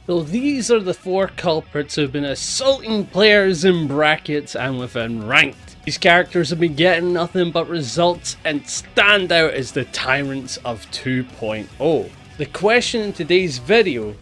So these are the 4 culprits who have been assaulting players in brackets and within ranked. These characters have been getting nothing but results and stand out as the tyrants of 2.0. The question in today's video: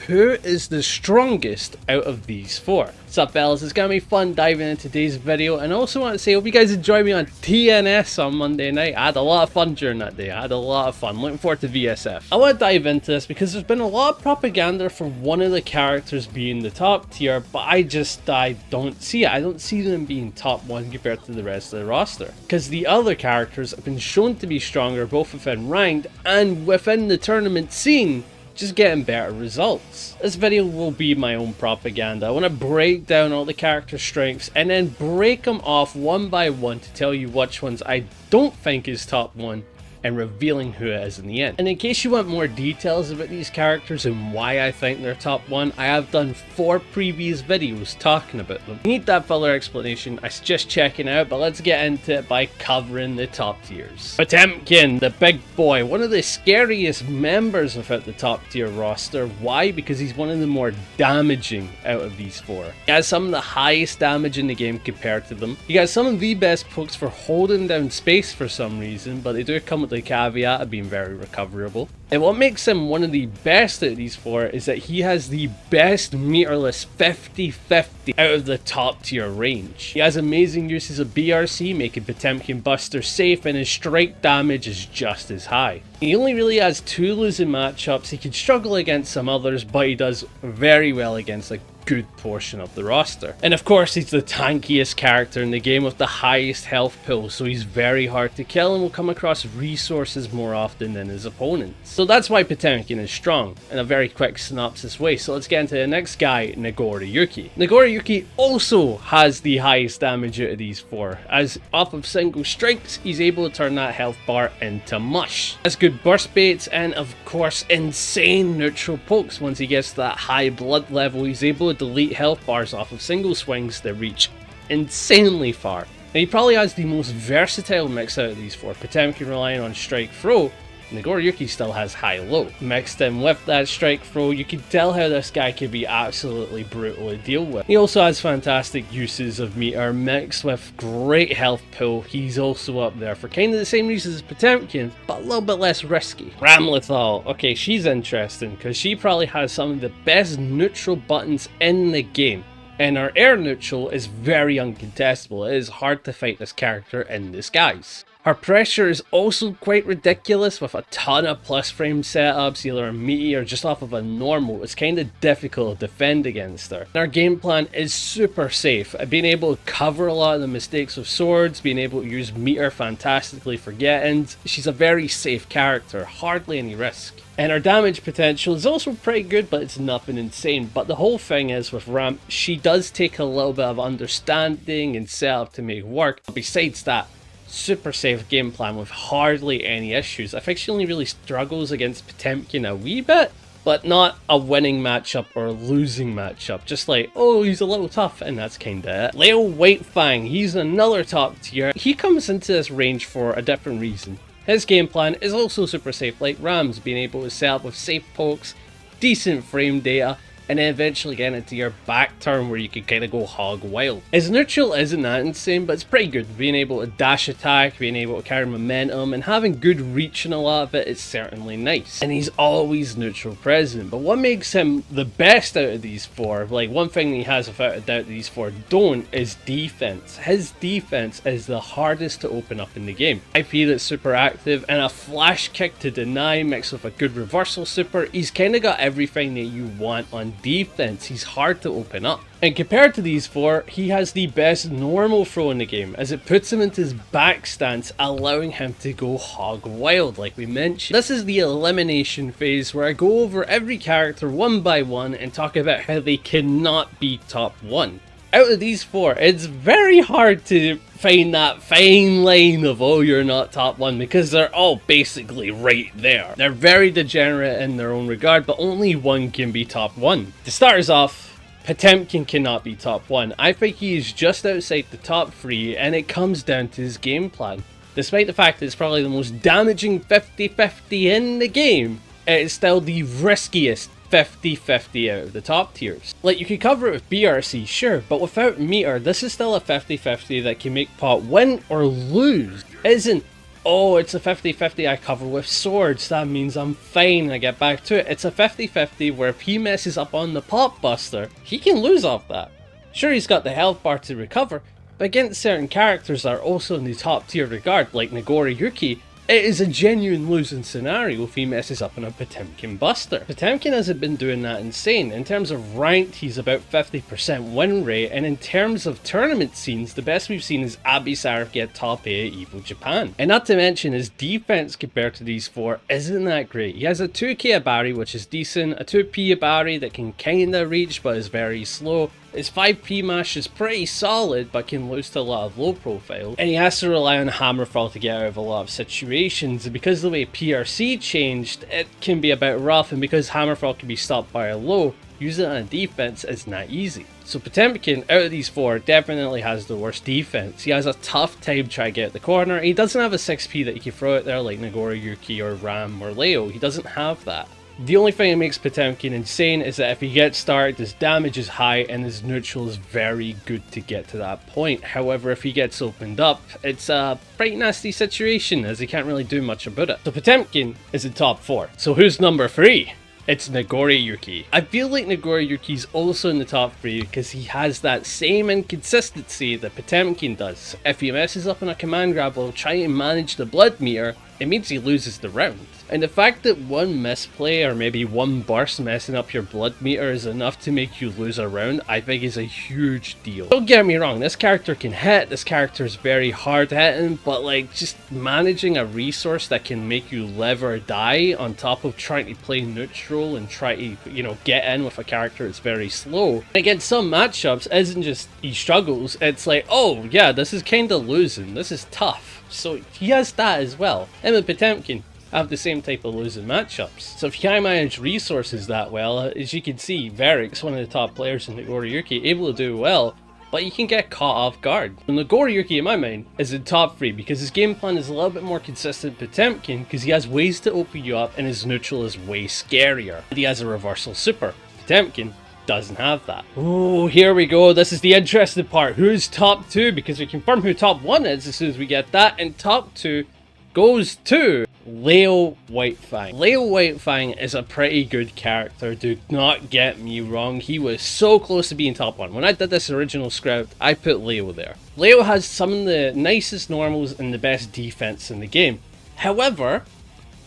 who is the strongest out of these 4? What's up, fellas? It's gonna be fun diving into today's video, and I also want to say, I hope you guys enjoyed me on TNS on Monday night. I had a lot of fun during that day. I had a lot of fun. Looking forward to VSF. I want to dive into this because there's been a lot of propaganda for one of the characters being the top tier, but I don't see it. I don't see them being top 1 compared to the rest of the roster, because the other characters have been shown to be stronger both within ranked and within the tournament scene, just getting better results. This video will be my own propaganda. I want to break down all the character strengths and then break them off one by one to tell you which ones I don't think is top 1 and revealing who it is in the end. And in case you want more details about these characters and why I think they're top 1, I have done 4 previous videos talking about them. If you need that fuller explanation, I suggest checking it out, but let's get into it by covering the top tiers. Potemkin, the big boy, one of the scariest members within the top tier roster. Why? Because he's one of the more damaging out of these 4. He has some of the highest damage in the game compared to them. He has some of the best pokes for holding down space for some reason, but they do come with the caveat of being very recoverable. And what makes him one of the best out of these 4 is that he has the best meterless 50-50 out of the top tier range. He has amazing uses of BRC, making Potemkin Buster safe, and his strike damage is just as high. He only really has 2 losing matchups. He can struggle against some others, but he does very well against a good portion of the roster. And of course, he's the tankiest character in the game with the highest health pool, so he's very hard to kill and will come across resources more often than his opponents. So that's why Potemkin is strong, in a very quick synopsis way. So let's get into the next guy, nagoriyuki. Nagoriyuki also has the highest damage out of these 4, as off of single strikes, he's able to turn that health bar into mush. Has good burst baits and of course insane neutral pokes. Once he gets to that high blood level, he's able to delete health bars off of single swings that reach insanely far. And he probably has the most versatile mix out of these 4. Potemkin relying on strike throw, nagoriyuki still has high-low. Mixed in with that strike throw, you can tell how this guy can be absolutely brutal to deal with. He also has fantastic uses of meter mixed with great health pool. He's also up there for kind of the same reasons as Potemkin, but a little bit less risky. Ramlethal, okay, she's interesting because she probably has some of the best neutral buttons in the game. And her air neutral is very uncontestable. It is hard to fight this character in disguise. Her pressure is also quite ridiculous, with a ton of plus frame setups, either a meaty or just off of a normal. It's kind of difficult to defend against her. And her game plan is super safe, being able to cover a lot of the mistakes with swords, being able to use meter fantastically for get-ins. She's a very safe character, hardly any risk. And her damage potential is also pretty good, but it's nothing insane. But the whole thing is with Ram, she does take a little bit of understanding and setup to make work. Besides that, super safe game plan with hardly any issues. I think she only really struggles against Potemkin a wee bit, but not a winning matchup or a losing matchup. Just like, oh, he's a little tough, and that's kinda it. Leo Whitefang, he's another top tier. He comes into this range for a different reason. His game plan is also super safe, like Ram's, being able to set up with safe pokes, decent frame data, and then eventually get into your back turn where you can kind of go hog wild. His neutral isn't that insane, but it's pretty good. Being able to dash attack, being able to carry momentum, and having good reach in a lot of it is certainly nice. And he's always neutral present. But what makes him the best out of these 4, like one thing he has without a doubt these 4 don't, is defense. His defense is the hardest to open up in the game. IP that's super active and a flash kick to deny mixed with a good reversal super. He's kind of got everything that you want on defense. He's hard to open up. And compared to these 4, he has the best normal throw in the game, as it puts him into his back stance, allowing him to go hog wild like we mentioned. This is the elimination phase where I go over every character one by one and talk about how they cannot be top 1. Out of these 4, it's very hard to find that fine line of, oh, you're not top 1, because they're all basically right there. They're very degenerate in their own regard, but only one can be top 1. To start us off, Potemkin cannot be top 1. I think he is just outside the top 3, and it comes down to his game plan. Despite the fact that it's probably the most damaging 50-50 in the game, it is still the riskiest 50-50 out of the top tiers. Like, you could cover it with BRC, sure, but without meter, this is still a 50-50 that can make pot win or lose. It isn't, oh, it's a 50-50 I cover with swords, that means I'm fine, I get back to it. It's a 50-50 where if he messes up on the pot buster, he can lose off that. Sure, he's got the health bar to recover, but against certain characters that are also in the top tier regard, like nagoriyuki, it is a genuine losing scenario if he messes up on a Potemkin buster. Potemkin hasn't been doing that insane. In terms of ranked, he's about 50% win rate, and in terms of tournament scenes, the best we've seen is Abisarif get top 8 at EVO Japan. And not to mention, his defense compared to these four isn't that great. He has a 2k Abari, which is decent, a 2p Abari that can kinda reach but is very slow. His 5p mash is pretty solid, but can lose to a lot of low profile. And he has to rely on Hammerfall to get out of a lot of situations. And because the way PRC changed, it can be a bit rough. And because Hammerfall can be stopped by a low, using it on a defense is not easy. So Potemkin, out of these four, definitely has the worst defense. He has a tough time trying to get the corner. He doesn't have a 6p that you can throw out there like nagoriyuki or Ram or Leo. He doesn't have that. The only thing that makes Potemkin insane is that if he gets started, his damage is high and his neutral is very good to get to that point. However, if he gets opened up, it's a pretty nasty situation as he can't really do much about it. So Potemkin is in top 4. So who's number 3? It's nagoriyuki. I feel like nagoriyuki's also in the top 3 because he has that same inconsistency that Potemkin does. If he messes up on a command grab while trying to manage the blood meter, it means he loses the round. And the fact that one misplay or maybe one burst messing up your blood meter is enough to make you lose a round, I think is a huge deal. Don't get me wrong, this character can hit, this character is very hard hitting, but like just managing a resource that can make you live or die on top of trying to play neutral and try to, you know, get in with a character that's very slow. Against some matchups, it isn't just he struggles, it's like, oh yeah, this is kinda losing, this is tough. So he has that as well. And with Potemkin, have the same type of losing matchups. So if you can't manage resources that well, as you can see, Varric's one of the top players in nagoriyuki, able to do well, but you can get caught off guard. And nagoriyuki, in my mind, is in top 3 because his game plan is a little bit more consistent than Potemkin because he has ways to open you up and his neutral is way scarier. And he has a reversal super. Potemkin doesn't have that. Oh, here we go. This is the interesting part. Who's top 2? Because we confirm who top 1 is as soon as we get that. And top 2 goes to Leo Whitefang. Leo Whitefang is a pretty good character, do not get me wrong. He was so close to being top 1. When I did this original script, I put Leo there. Leo has some of the nicest normals and the best defense in the game. However,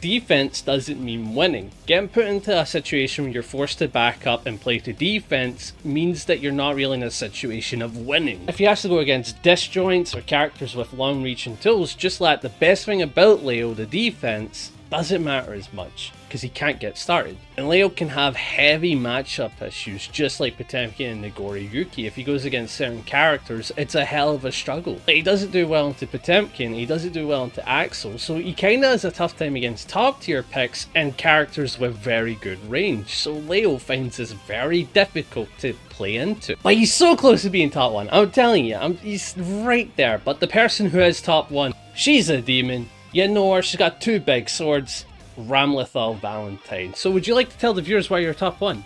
defense doesn't mean winning. Getting put into a situation where you're forced to back up and play to defense means that you're not really in a situation of winning. If you have to go against disjoints or characters with long reach and tools, just like the best thing about Leo, the defense, doesn't matter as much because he can't get started. And Leo can have heavy matchup issues just like Potemkin and nagoriyuki. If he goes against certain characters, it's a hell of a struggle. He doesn't do well into Potemkin, he doesn't do well into Axel, so he kinda has a tough time against top tier picks and characters with very good range. So Leo finds this very difficult to play into. But he's so close to being top 1, I'm telling you, he's right there. But the person who is top 1, she's a demon. You know her, she's got 2 big swords, Ramlethal Valentine. So would you like to tell the viewers why you're top 1?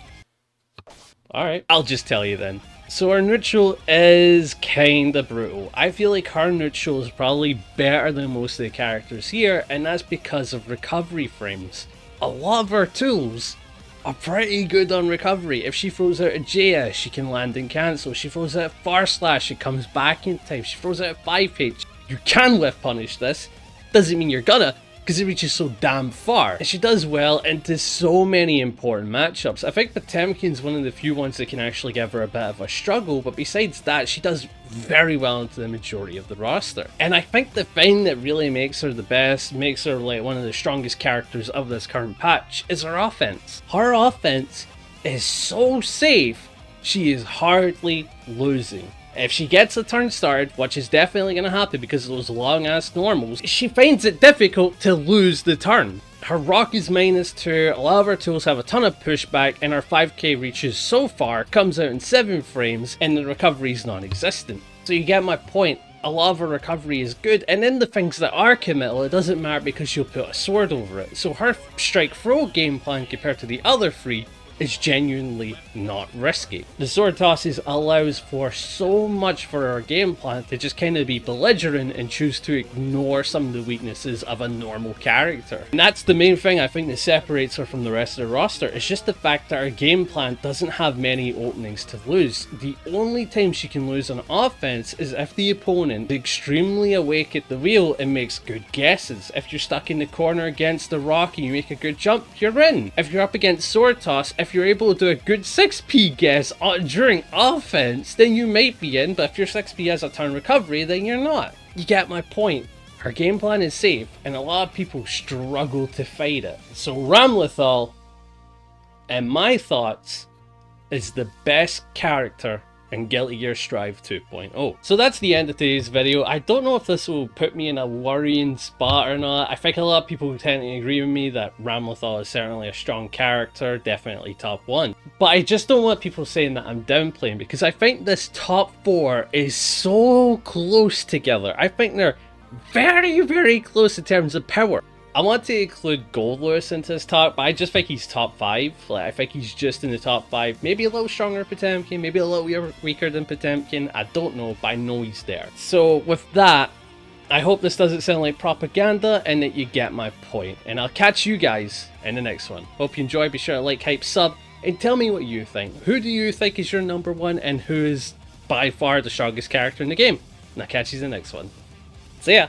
Alright, I'll just tell you then. So our neutral is kinda brutal. I feel like her neutral is probably better than most of the characters here, and that's because of recovery frames. A lot of her tools are pretty good on recovery. If she throws out a JS, she can land and cancel. She throws out a far slash, it comes back in time. She throws out a 5H. You can whiff punish this. Doesn't mean you're gonna, because it reaches so damn far. And she does well into so many important matchups. I think Potemkin's one of the few ones that can actually give her a bit of a struggle, but besides that, she does very well into the majority of the roster. And I think the thing that really makes her the best, makes her like one of the strongest characters of this current patch, is her offense. Her offense is so safe, she is hardly losing. If she gets a turn started, which is definitely going to happen because of those long ass normals, she finds it difficult to lose the turn. Her rock is -2, a lot of her tools have a ton of pushback, and her 5k reaches so far comes out in 7 frames and the recovery is non-existent. So you get my point. A lot of her recovery is good, and in the things that are committal, it doesn't matter because she'll put a sword over it. So her strike throw game plan compared to the other 3 is genuinely not risky. The sword tosses allows for so much for our game plan to just kind of be belligerent and choose to ignore some of the weaknesses of a normal character. And that's the main thing I think that separates her from the rest of the roster. It's just the fact that her game plan doesn't have many openings to lose. The only time she can lose on offense is if the opponent is extremely awake at the wheel and makes good guesses. If you're stuck in the corner against the rock and you make a good jump, you're in. If you're up against sword toss, if you're able to do a good 6p guess during offense, then you might be in, but if your 6p has a turn recovery, then you're not. You get my point. Her game plan is safe, and a lot of people struggle to fight it. So ramlethal, in my thoughts, is the best character in Guilty Gear Strive 2.0. So that's the end of today's video. I don't know if this will put me in a worrying spot or not. I think a lot of people tend to agree with me that ramlethal is certainly a strong character, definitely top 1. But I just don't want people saying that I'm downplaying, because I think this top 4 is so close together. I think they're very, very close in terms of power. I want to include Gold Lewis into this talk, but I just think he's top 5. Like, I think he's just in the top 5. Maybe a little stronger than Potemkin, maybe a little weaker than Potemkin. I don't know, but I know he's there. So with that, I hope this doesn't sound like propaganda and that you get my point. And I'll catch you guys in the next one. Hope you enjoy. Be sure to like, hype, sub, and tell me what you think. Who do you think is your number 1 and who is by far the strongest character in the game? And I'll catch you in the next one. See ya!